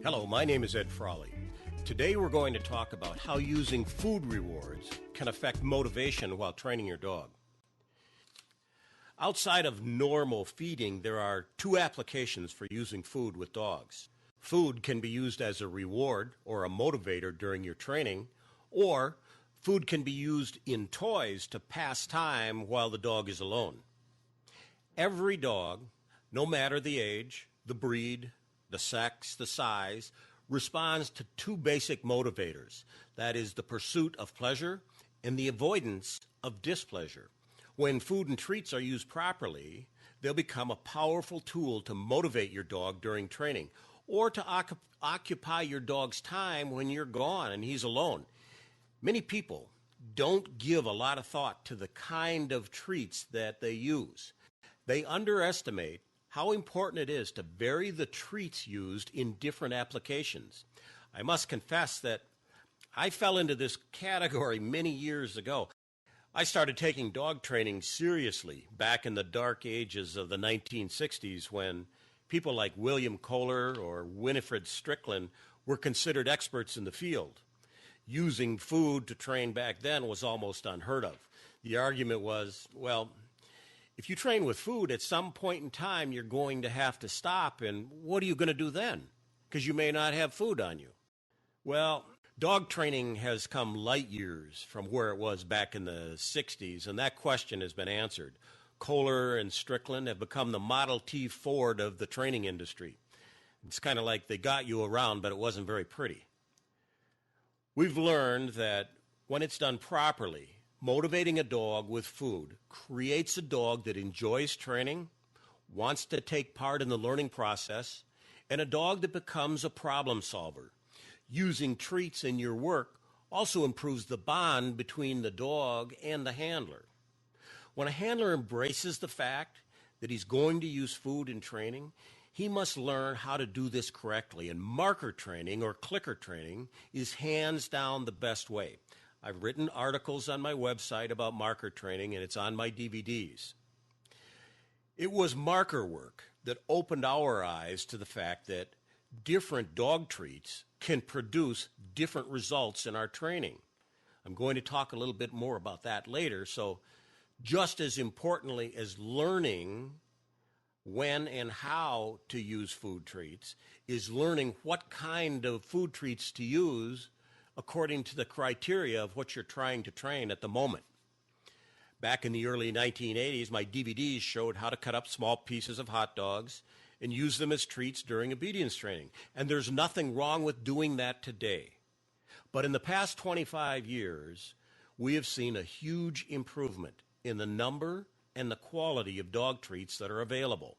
Hello, my name is Ed Frawley. Today we're going to talk about how using food rewards can affect motivation while training your dog. Outside of normal feeding, there are two applications for using food with dogs. Food can be used as a reward or a motivator during your training, or food can be used in toys to pass time while the dog is alone. Every dog, no matter the age, the breed, the sex, the size, responds to two basic motivators. That is the pursuit of pleasure and the avoidance of displeasure. When food and treats are used properly, they'll become a powerful tool to motivate your dog during training or to occupy your dog's time when you're gone and he's alone. Many people don't give a lot of thought to the kind of treats that they use. They underestimate how important it is to vary the treats used in different applications. I must confess that I fell into this category many years ago. I started taking dog training seriously back in the dark ages of the 1960s when people like William Kohler or Winifred Strickland were considered experts in the field. Using food to train back then was almost unheard of. The argument was, well, if you train with food, at some point in time, you're going to have to stop, and what are you going to do then? Because you may not have food on you. Well, dog training has come light years from where it was back in the 60s, and that question has been answered. Kohler and Strickland have become the Model T Ford of the training industry. It's kind of like they got you around, but it wasn't very pretty. We've learned that when it's done properly, motivating a dog with food creates a dog that enjoys training, wants to take part in the learning process, and a dog that becomes a problem solver. Using treats in your work also improves the bond between the dog and the handler. When a handler embraces the fact that he's going to use food in training, he must learn how to do this correctly, and marker training or clicker training is hands down the best way. I've written articles on my website about marker training, and it's on my DVDs. It was marker work that opened our eyes to the fact that different dog treats can produce different results in our training. I'm going to talk a little bit more about that later, so just as importantly as learning when and how to use food treats is learning what kind of food treats to use according to the criteria of what you're trying to train at the moment. Back in the early 1980s, my DVDs showed how to cut up small pieces of hot dogs and use them as treats during obedience training. And there's nothing wrong with doing that today. But in the past 25 years, we have seen a huge improvement in the number and the quality of dog treats that are available.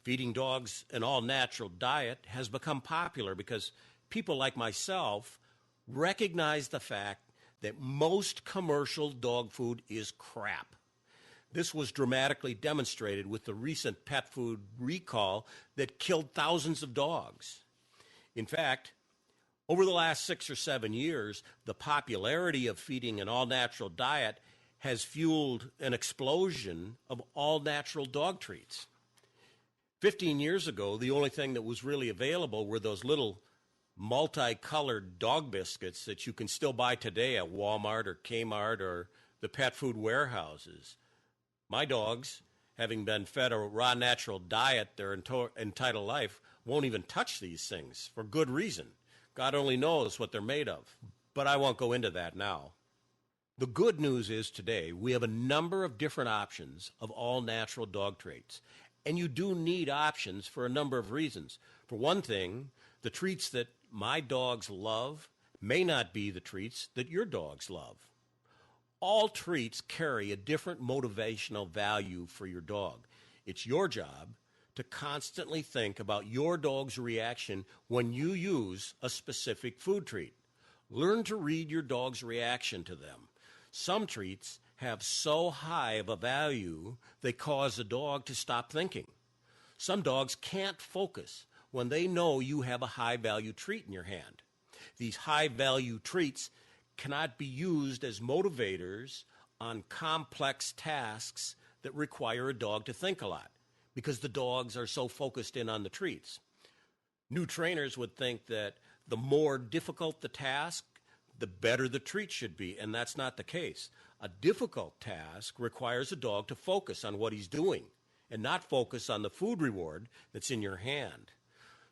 Feeding dogs an all-natural diet has become popular because people like myself recognize the fact that most commercial dog food is crap. This was dramatically demonstrated with the recent pet food recall that killed thousands of dogs. In fact, over the last 6 or 7 years, the popularity of feeding an all-natural diet has fueled an explosion of all-natural dog treats. 15 years ago, the only thing that was really available were those little multicolored dog biscuits that you can still buy today at Walmart or Kmart or the pet food warehouses. My dogs, having been fed a raw natural diet their entire life, won't even touch these things for good reason. God only knows what they're made of. But I won't go into that now. The good news is today we have a number of different options of all natural dog treats. And you do need options for a number of reasons. For one thing, the treats that my dogs love may not be the treats that your dogs love. All treats carry a different motivational value for your dog. It's your job to constantly think about your dog's reaction when you use a specific food treat. Learn to read your dog's reaction to them. Some treats have so high of a value they cause a dog to stop thinking. Some dogs can't focus when they know you have a high-value treat in your hand. These high-value treats cannot be used as motivators on complex tasks that require a dog to think a lot because the dogs are so focused in on the treats. New trainers would think that the more difficult the task, the better the treat should be, and that's not the case. A difficult task requires a dog to focus on what he's doing and not focus on the food reward that's in your hand.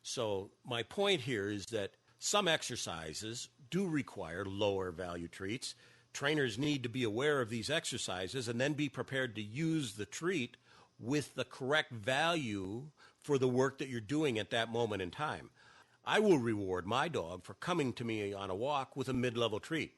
So my point here is that some exercises do require lower value treats. Trainers need to be aware of these exercises and then be prepared to use the treat with the correct value for the work that you're doing at that moment in time. I will reward my dog for coming to me on a walk with a mid-level treat.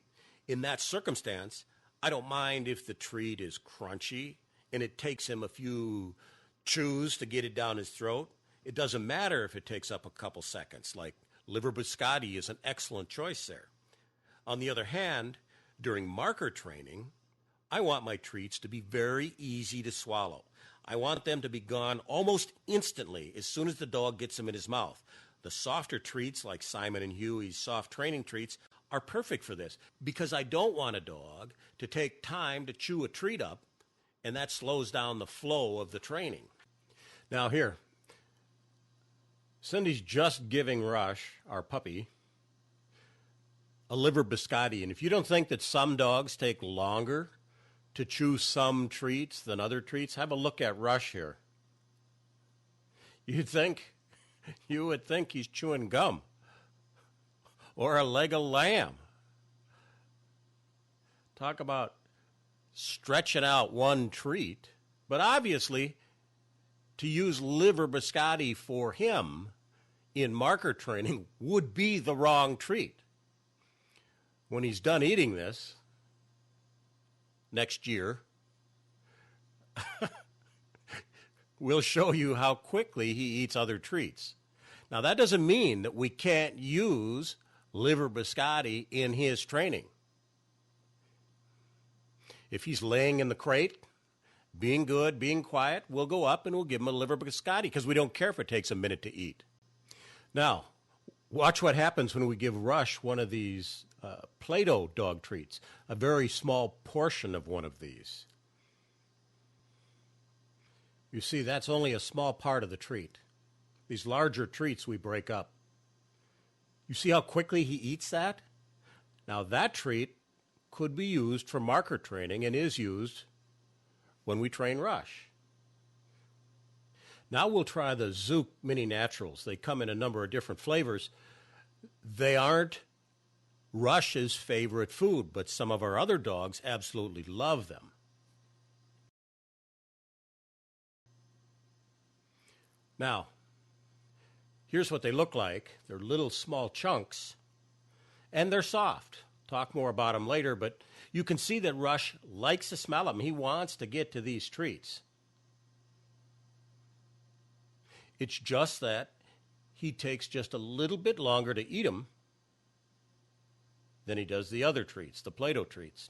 In that circumstance, I don't mind if the treat is crunchy and it takes him a few chews to get it down his throat. It doesn't matter if it takes up a couple seconds, like liver biscotti is an excellent choice there. On the other hand, during marker training, I want my treats to be very easy to swallow. I want them to be gone almost instantly as soon as the dog gets them in his mouth. The softer treats, like Simon and Huey's soft training treats, are perfect for this because I don't want a dog to take time to chew a treat up, and that slows down the flow of the training. Now here, Cindy's just giving Rush, our puppy, a liver biscotti. And if you don't think that some dogs take longer to chew some treats than other treats, have a look at Rush here. You would think he's chewing gum or a leg of lamb. Talk about stretching out one treat. But obviously, to use liver biscotti for him in marker training would be the wrong treat. When he's done eating this next year, we'll show you how quickly he eats other treats. Now, that doesn't mean that we can't use liver biscotti in his training. If he's laying in the crate, being good, being quiet, we'll go up and we'll give him a liver biscotti because we don't care if it takes a minute to eat. Now, watch what happens when we give Rush one of these Play-Doh dog treats, a very small portion of one of these. You see, that's only a small part of the treat. These larger treats we break up. You see how quickly he eats that? Now that treat could be used for marker training and is used when we train Rush. Now we'll try the Zook Mini Naturals. They come in a number of different flavors. They aren't Rush's favorite food, but some of our other dogs absolutely love them. Now, here's what they look like. They're little small chunks, and they're soft. Talk more about them later, but you can see that Rush likes to smell them. He wants to get to these treats. It's just that he takes just a little bit longer to eat them than he does the other treats, the Play-Doh treats.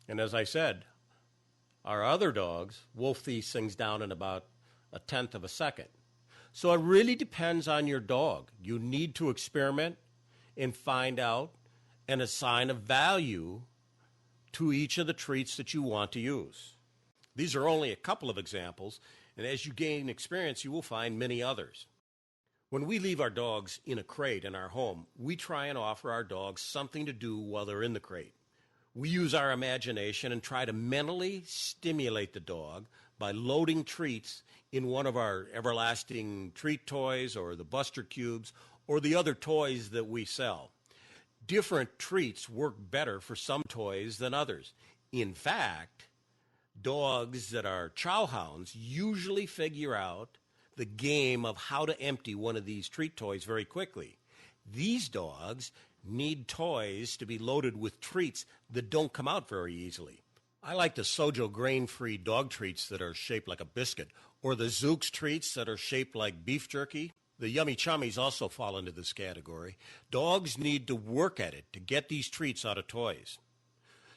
And as I said, our other dogs wolf these things down in about a tenth of a second. So it really depends on your dog. You need to experiment and find out and assign a value to each of the treats that you want to use. These are only a couple of examples, and as you gain experience, you will find many others. When we leave our dogs in a crate in our home, we try and offer our dogs something to do while they're in the crate. We use our imagination and try to mentally stimulate the dog by loading treats in one of our everlasting treat toys or the Buster Cubes or the other toys that we sell. Different treats work better for some toys than others. In fact, dogs that are chow hounds usually figure out the game of how to empty one of these treat toys very quickly. These dogs need toys to be loaded with treats that don't come out very easily. I like the Sojo grain-free dog treats that are shaped like a biscuit, or the Zook's treats that are shaped like beef jerky. The Yummy Chummies also fall into this category. Dogs need to work at it to get these treats out of toys.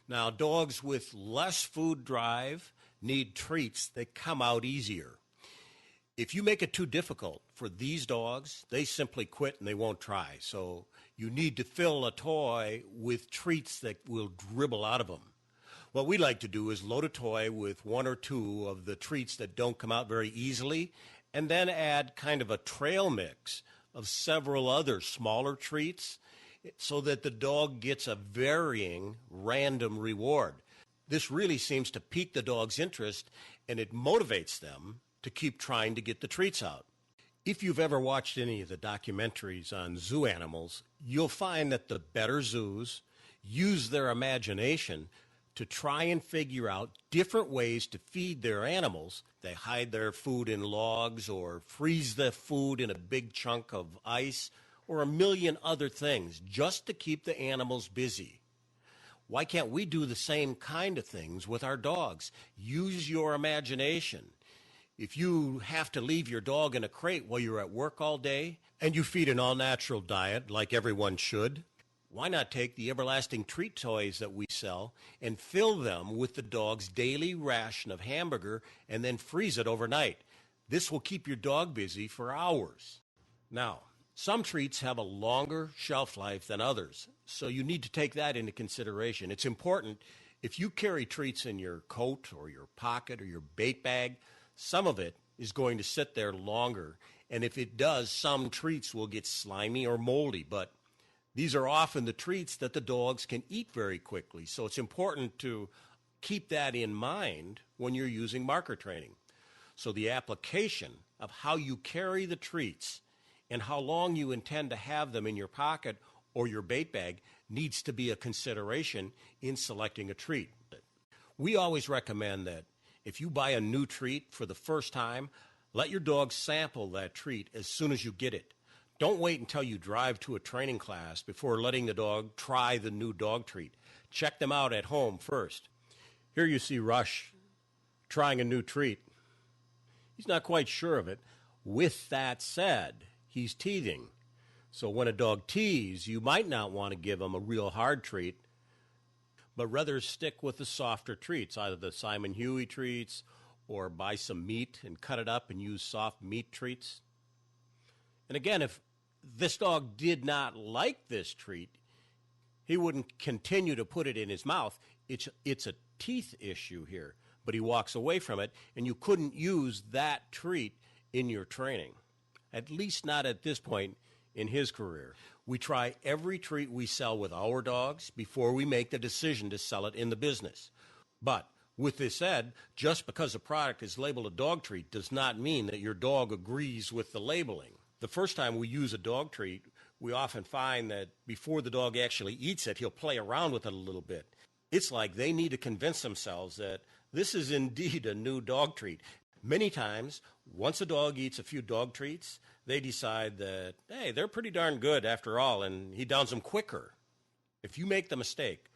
Now, dogs with less food drive need treats that come out easier. If you make it too difficult for these dogs, they simply quit and they won't try. So you need to fill a toy with treats that will dribble out of them. What we like to do is load a toy with one or two of the treats that don't come out very easily and then add kind of a trail mix of several other smaller treats so that the dog gets a varying random reward. This really seems to pique the dog's interest, and it motivates them to keep trying to get the treats out. If you've ever watched any of the documentaries on zoo animals, you'll find that the better zoos use their imagination to try and figure out different ways to feed their animals. They hide their food in logs or freeze the food in a big chunk of ice or a million other things just to keep the animals busy. Why can't we do the same kind of things with our dogs? Use your imagination. If you have to leave your dog in a crate while you're at work all day and you feed an all-natural diet like everyone should, why not take the everlasting treat toys that we sell and fill them with the dog's daily ration of hamburger and then freeze it overnight? This will keep your dog busy for hours. Now, some treats have a longer shelf life than others, so you need to take that into consideration. It's important if you carry treats in your coat or your pocket or your bait bag, some of it is going to sit there longer, and if it does, some treats will get slimy or moldy, but these are often the treats that the dogs can eat very quickly, so it's important to keep that in mind when you're using marker training. So the application of how you carry the treats and how long you intend to have them in your pocket or your bait bag needs to be a consideration in selecting a treat. We always recommend that if you buy a new treat for the first time, let your dog sample that treat as soon as you get it. Don't wait until you drive to a training class before letting the dog try the new dog treat. Check them out at home first. Here you see Rush trying a new treat. He's not quite sure of it. With that said, he's teething. So when a dog teases, you might not want to give him a real hard treat, but rather stick with the softer treats, either the Simon Huey treats or buy some meat and cut it up and use soft meat treats. And again, if this dog did not like this treat, he wouldn't continue to put it in his mouth. It's a teeth issue here, but he walks away from it, and you couldn't use that treat in your training, at least not at this point in his career. We try every treat we sell with our dogs before we make the decision to sell it in the business. But with this said, just because a product is labeled a dog treat does not mean that your dog agrees with the labeling. The first time we use a dog treat, we often find that before the dog actually eats it, he'll play around with it a little bit. It's like they need to convince themselves that this is indeed a new dog treat. Many times, once a dog eats a few dog treats, they decide that, hey, they're pretty darn good after all, and he downs them quicker. If you make the mistake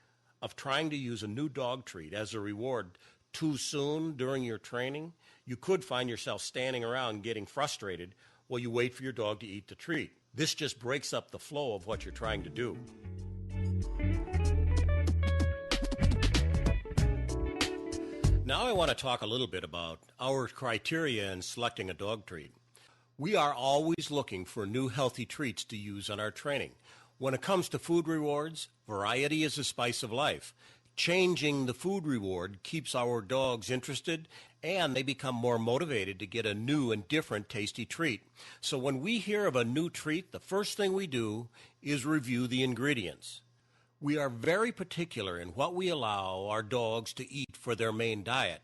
of trying to use a new dog treat as a reward too soon during your training, you could find yourself standing around getting frustrated while you wait for your dog to eat the treat. This just breaks up the flow of what you're trying to do. Now I want to talk a little bit about our criteria in selecting a dog treat. We are always looking for new healthy treats to use in our training. When it comes to food rewards, variety is the spice of life. Changing the food reward keeps our dogs interested, and they become more motivated to get a new and different tasty treat. So when we hear of a new treat, the first thing we do is review the ingredients. We are very particular in what we allow our dogs to eat for their main diet.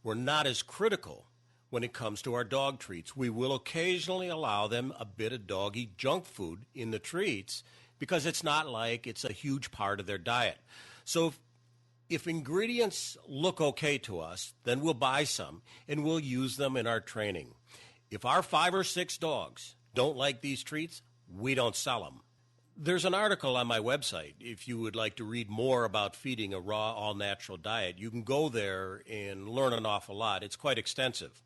We're not as critical when it comes to our dog treats. We will occasionally allow them a bit of doggy junk food in the treats because it's not like it's a huge part of their diet. So if ingredients look okay to us, then we'll buy some and we'll use them in our training. If our 5 or 6 dogs don't like these treats, we don't sell them. There's an article on my website. If you would like to read more about feeding a raw, all-natural diet, you can go there and learn an awful lot. It's quite extensive.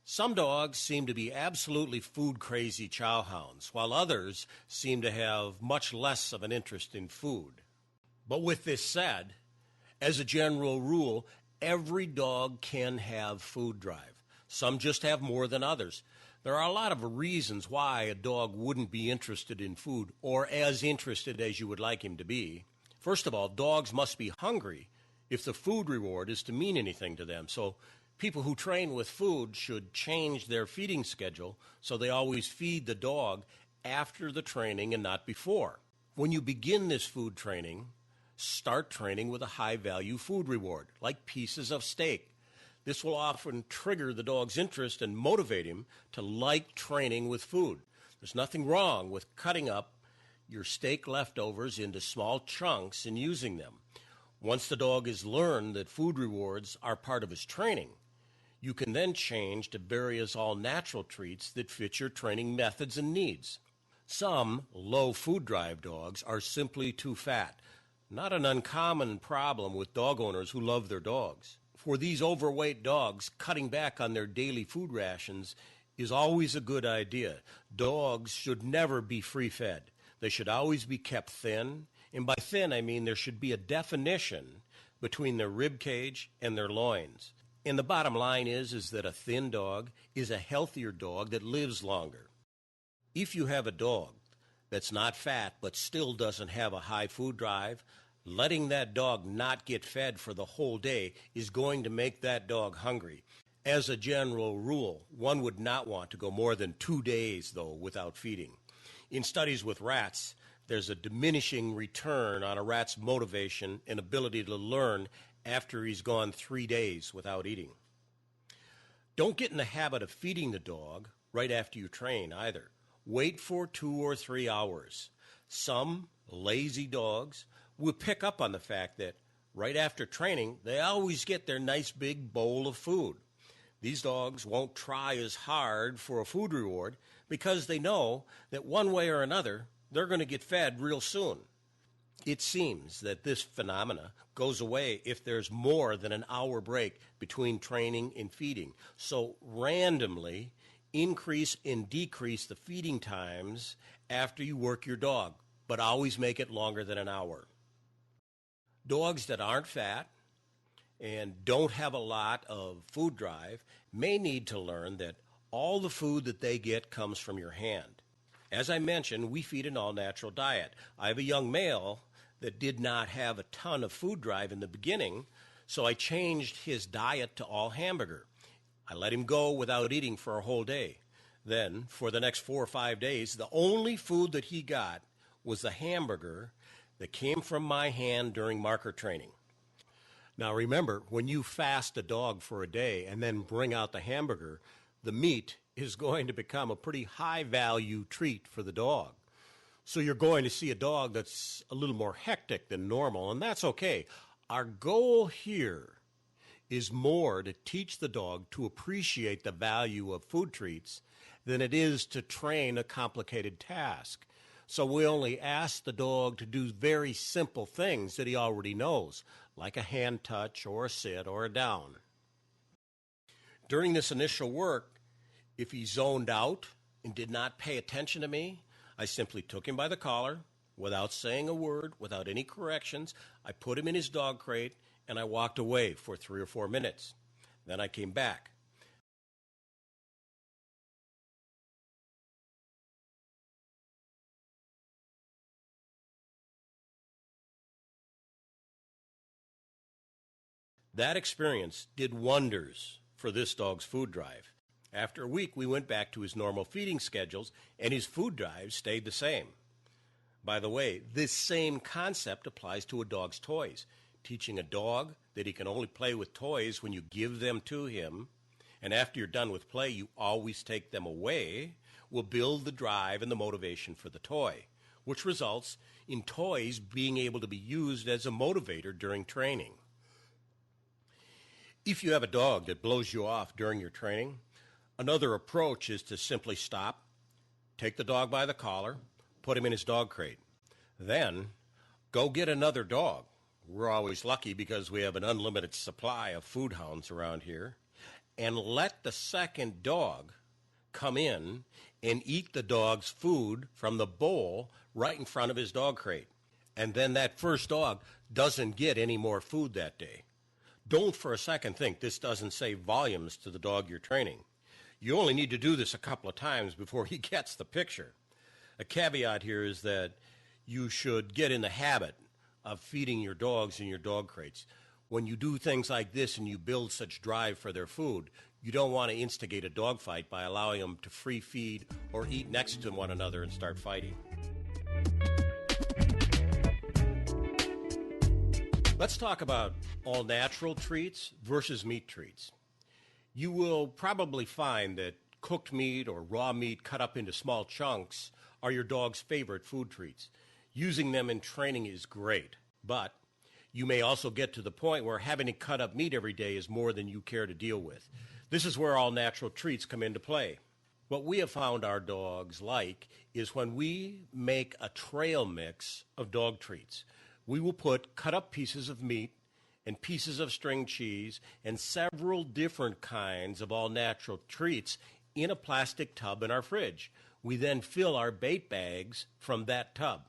Some dogs seem to be absolutely food-crazy chow hounds, while others seem to have much less of an interest in food. But with this said, as a general rule, every dog can have food drive. Some just have more than others. There are a lot of reasons why a dog wouldn't be interested in food or as interested as you would like him to be. First of all, dogs must be hungry if the food reward is to mean anything to them. So People who train with food should change their feeding schedule so they always feed the dog after the training and not before. When you begin this food training, start training with a high-value food reward, like pieces of steak. This will often trigger the dog's interest and motivate him to like training with food. There's nothing wrong with cutting up your steak leftovers into small chunks and using them. Once the dog has learned that food rewards are part of his training, you can then change to various all-natural treats that fit your training methods and needs. Some low food drive dogs are simply too fat, not an uncommon problem with dog owners who love their dogs. For these overweight dogs, cutting back on their daily food rations is always a good idea. Dogs should never be free-fed. They should always be kept thin, and by thin I mean there should be a definition between their rib cage and their loins. And the bottom line is that a thin dog is a healthier dog that lives longer. If you have a dog that's not fat but still doesn't have a high food drive, letting that dog not get fed for the whole day is going to make that dog hungry. As a general rule, one would not want to go more than 2 days, though, without feeding. In studies with rats, there's a diminishing return on a rat's motivation and ability to learn after he's gone 3 days without eating. Don't get in the habit of feeding the dog right after you train either. Wait for 2 or 3 hours. Some lazy dogs will pick up on the fact that right after training, they always get their nice big bowl of food. These dogs won't try as hard for a food reward because they know that one way or another, they're going to get fed real soon. It seems that this phenomena goes away if there's more than an hour break between training and feeding. So randomly increase and decrease the feeding times after you work your dog, but always make it longer than an hour. Dogs that aren't fat and don't have a lot of food drive may need to learn that all the food that they get comes from your hand. As I mentioned, we feed an all-natural diet. I have a young male that did not have a ton of food drive in the beginning, so I changed his diet to all hamburger. I let him go without eating for a whole day. Then, for the next 4 or 5 days, the only food that he got was the hamburger that came from my hand during marker training. Now remember, when you fast a dog for a day and then bring out the hamburger, the meat is going to become a pretty high-value treat for the dog. So you're going to see a dog that's a little more hectic than normal, and that's okay. Our goal here is more to teach the dog to appreciate the value of food treats than it is to train a complicated task. So we only ask the dog to do very simple things that he already knows, like a hand touch or a sit or a down. During this initial work, if he zoned out and did not pay attention to me, I simply took him by the collar, without saying a word, without any corrections. I put him in his dog crate, and I walked away for 3 or 4 minutes. Then I came back. That experience did wonders for this dog's food drive. After a week, we went back to his normal feeding schedules, and his food drive stayed the same. By the way, this same concept applies to a dog's toys. Teaching a dog that he can only play with toys when you give them to him, and after you're done with play, you always take them away, will build the drive and the motivation for the toy, which results in toys being able to be used as a motivator during training. If you have a dog that blows you off during your training, another approach is to simply stop, take the dog by the collar, put him in his dog crate. Then, go get another dog. We're always lucky because we have an unlimited supply of food hounds around here. And let the second dog come in and eat the dog's food from the bowl right in front of his dog crate. And then that first dog doesn't get any more food that day. Don't for a second think this doesn't say volumes to the dog you're training. You only need to do this a couple of times before he gets the picture. A caveat here is that you should get in the habit of feeding your dogs in your dog crates. When you do things like this and you build such drive for their food, you don't want to instigate a dogfight by allowing them to free feed or eat next to one another and start fighting. Let's talk about all natural treats versus meat treats. You will probably find that cooked meat or raw meat cut up into small chunks are your dog's favorite food treats. Using them in training is great, but you may also get to the point where having to cut up meat every day is more than you care to deal with. This is where all natural treats come into play. What we have found our dogs like is when we make a trail mix of dog treats. We will put cut up pieces of meat and pieces of string cheese and several different kinds of all natural treats in a plastic tub in our fridge. We then fill our bait bags from that tub.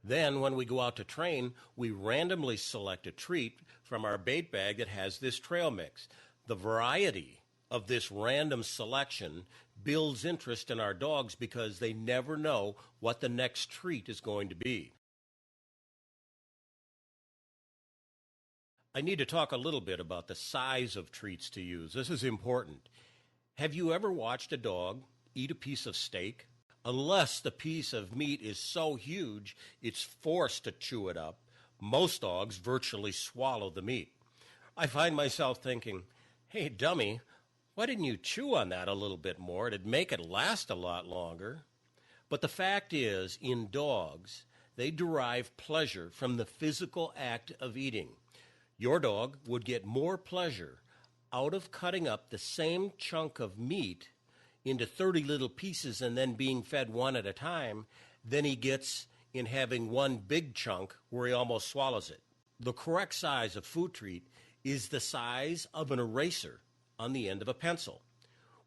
Then when we go out to train, we randomly select a treat from our bait bag that has this trail mix. The variety of this random selection builds interest in our dogs because they never know what the next treat is going to be. I need to talk a little bit about the size of treats to use. This is important. Have you ever watched a dog eat a piece of steak? Unless the piece of meat is so huge it's forced to chew it up, most dogs virtually swallow the meat. I find myself thinking, hey, dummy, why didn't you chew on that a little bit more? It'd make it last a lot longer. But the fact is, in dogs, they derive pleasure from the physical act of eating. Your dog would get more pleasure out of cutting up the same chunk of meat into 30 little pieces and then being fed one at a time than he gets in having one big chunk where he almost swallows it. The correct size of food treat is the size of an eraser on the end of a pencil.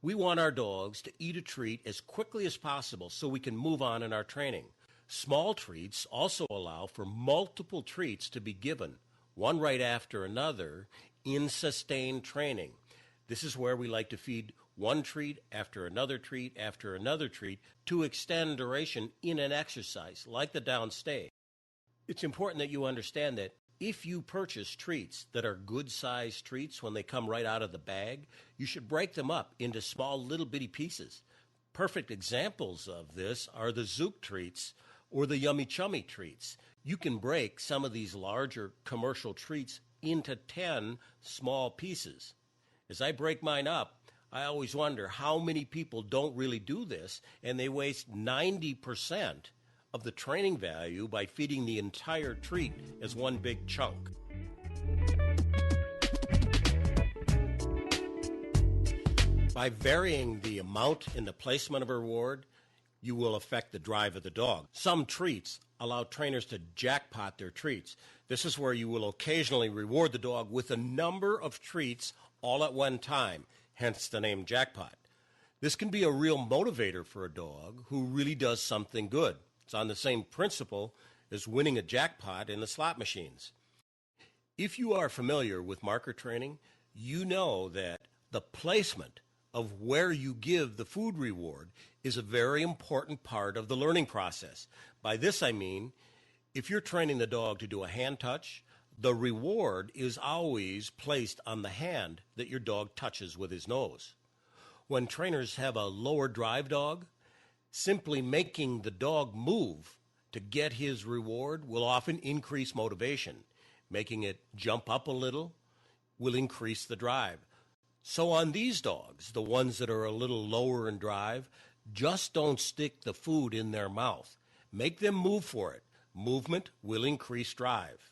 We want our dogs to eat a treat as quickly as possible so we can move on in our training. Small treats also allow for multiple treats to be given, one right after another, in sustained training. This is where we like to feed one treat after another treat after another treat to extend duration in an exercise, like the downstay. It's important that you understand that if you purchase treats that are good-sized treats when they come right out of the bag, you should break them up into small little bitty pieces. Perfect examples of this are the Zook treats or the Yummy Chummy treats. You can break some of these larger commercial treats into 10 small pieces. As I break mine up, I always wonder how many people don't really do this, and they waste 90% of the training value by feeding the entire treat as one big chunk. By varying the amount and the placement of a reward, you will affect the drive of the dog. Some treats allow trainers to jackpot their treats. This is where you will occasionally reward the dog with a number of treats all at one time, hence the name Jackpot. This can be a real motivator for a dog who really does something good. It's on the same principle as winning a jackpot in the slot machines. If you are familiar with marker training, you know that the placement of where you give the food reward is a very important part of the learning process. By this I mean, if you're training the dog to do a hand touch, the reward is always placed on the hand that your dog touches with his nose. When trainers have a lower drive dog, simply making the dog move to get his reward will often increase motivation. Making it jump up a little will increase the drive. So on these dogs, the ones that are a little lower in drive, just don't stick the food in their mouth. Make them move for it. Movement will increase drive.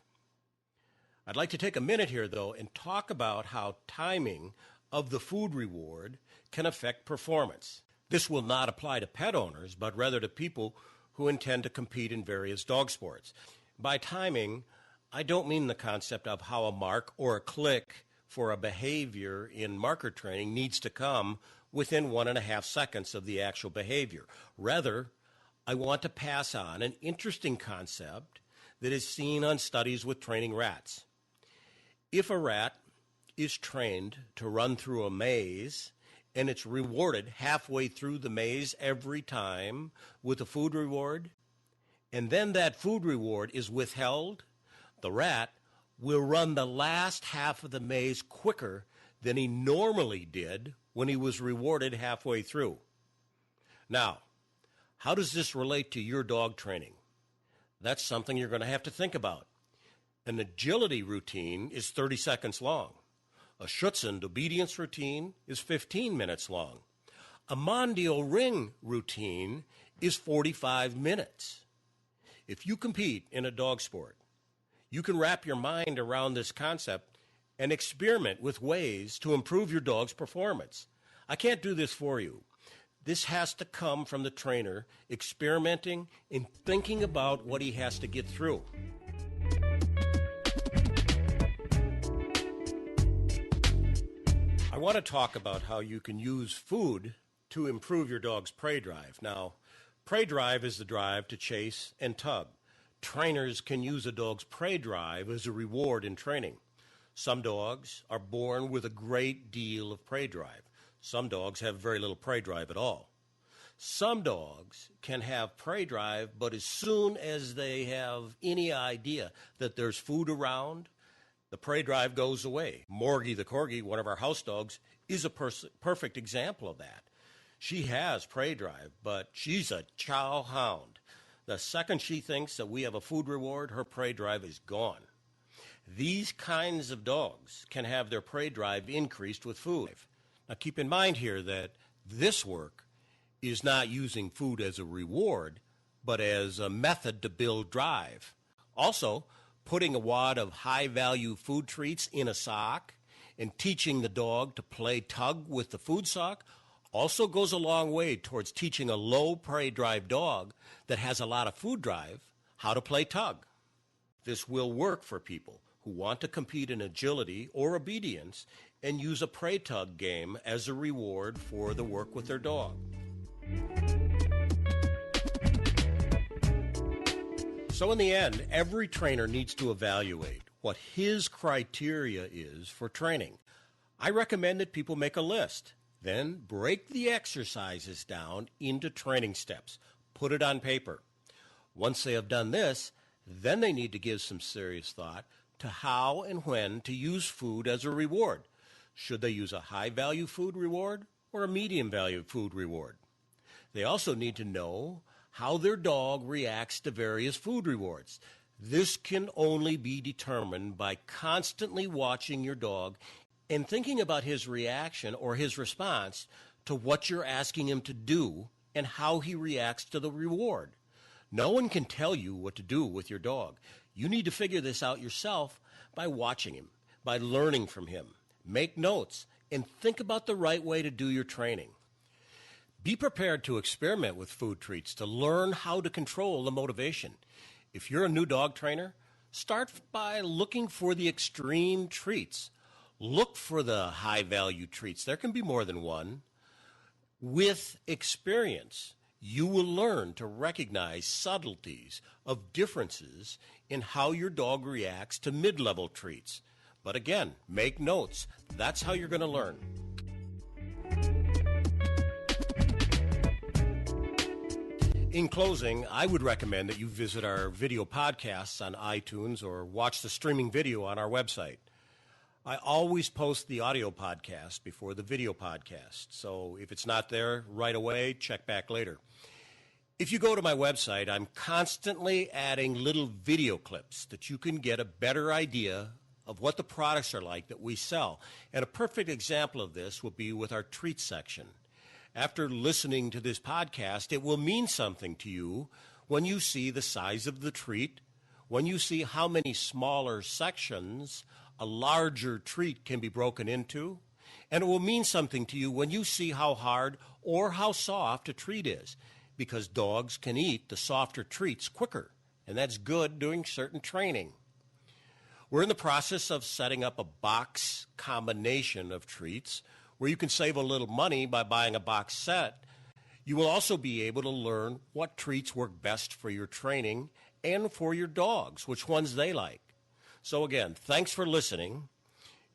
I'd like to take a minute here, though, and talk about how timing of the food reward can affect performance. This will not apply to pet owners, but rather to people who intend to compete in various dog sports. By timing, I don't mean the concept of how a mark or a click for a behavior in marker training needs to come within 1.5 seconds of the actual behavior. Rather, I want to pass on an interesting concept that is seen on studies with training rats. If a rat is trained to run through a maze and it's rewarded halfway through the maze every time with a food reward, and then that food reward is withheld, the rat will run the last half of the maze quicker than he normally did when he was rewarded halfway through. Now, how does this relate to your dog training? That's something you're going to have to think about. An agility routine is 30 seconds long. A Schutzhund obedience routine is 15 minutes long. A Mondio ring routine is 45 minutes. If you compete in a dog sport, you can wrap your mind around this concept and experiment with ways to improve your dog's performance. I can't do this for you. This has to come from the trainer experimenting and thinking about what he has to get through. I want to talk about how you can use food to improve your dog's prey drive. Now, prey drive is the drive to chase and tug. Trainers can use a dog's prey drive as a reward in training. Some dogs are born with a great deal of prey drive. Some dogs have very little prey drive at all. Some dogs can have prey drive, but as soon as they have any idea that there's food around, the prey drive goes away. Morgie the Corgi, one of our house dogs, is a perfect example of that. She has prey drive, but she's a chow hound. The second she thinks that we have a food reward, her prey drive is gone. These kinds of dogs can have their prey drive increased with food. Now keep in mind here that this work is not using food as a reward, but as a method to build drive. Also, putting a wad of high-value food treats in a sock and teaching the dog to play tug with the food sock also goes a long way towards teaching a low prey drive dog that has a lot of food drive how to play tug. This will work for people who want to compete in agility or obedience and use a prey tug game as a reward for the work with their dog. So in the end, every trainer needs to evaluate what his criteria is for training. I recommend that people make a list, then break the exercises down into training steps. Put it on paper. Once they have done this, then they need to give some serious thought to how and when to use food as a reward. Should they use a high-value food reward or a medium-value food reward? They also need to know how their dog reacts to various food rewards. This can only be determined by constantly watching your dog and thinking about his reaction or his response to what you're asking him to do and how he reacts to the reward. No one can tell you what to do with your dog. You need to figure this out yourself by watching him, by learning from him. Make notes and think about the right way to do your training. Be prepared to experiment with food treats to learn how to control the motivation. If you're a new dog trainer, start by looking for the extreme treats. Look for the high-value treats. There can be more than one. With experience, you will learn to recognize subtleties of differences in how your dog reacts to mid-level treats. But again, make notes. That's how you're going to learn. In closing, I would recommend that you visit our video podcasts on iTunes or watch the streaming video on our website. I always post the audio podcast before the video podcast, so if it's not there right away, check back later. If you go to my website, I'm constantly adding little video clips that you can get a better idea of what the products are like that we sell. And a perfect example of this will be with our treats section. After listening to this podcast, it will mean something to you when you see the size of the treat, when you see how many smaller sections a larger treat can be broken into, and it will mean something to you when you see how hard or how soft a treat is, because dogs can eat the softer treats quicker, and that's good during certain training. We're in the process of setting up a box combination of treats where you can save a little money by buying a box set. You will also be able to learn what treats work best for your training and for your dogs, which ones they like. So again, thanks for listening.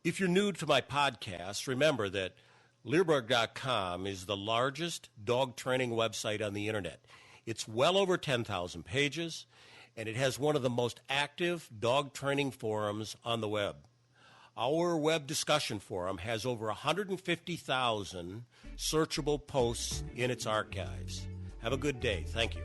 If you're new to my podcast, remember that Learberg.com is the largest dog training website on the internet. It's well over 10,000 pages, and it has one of the most active dog training forums on the web. Our web discussion forum has over 150,000 searchable posts in its archives. Have a good day. Thank you.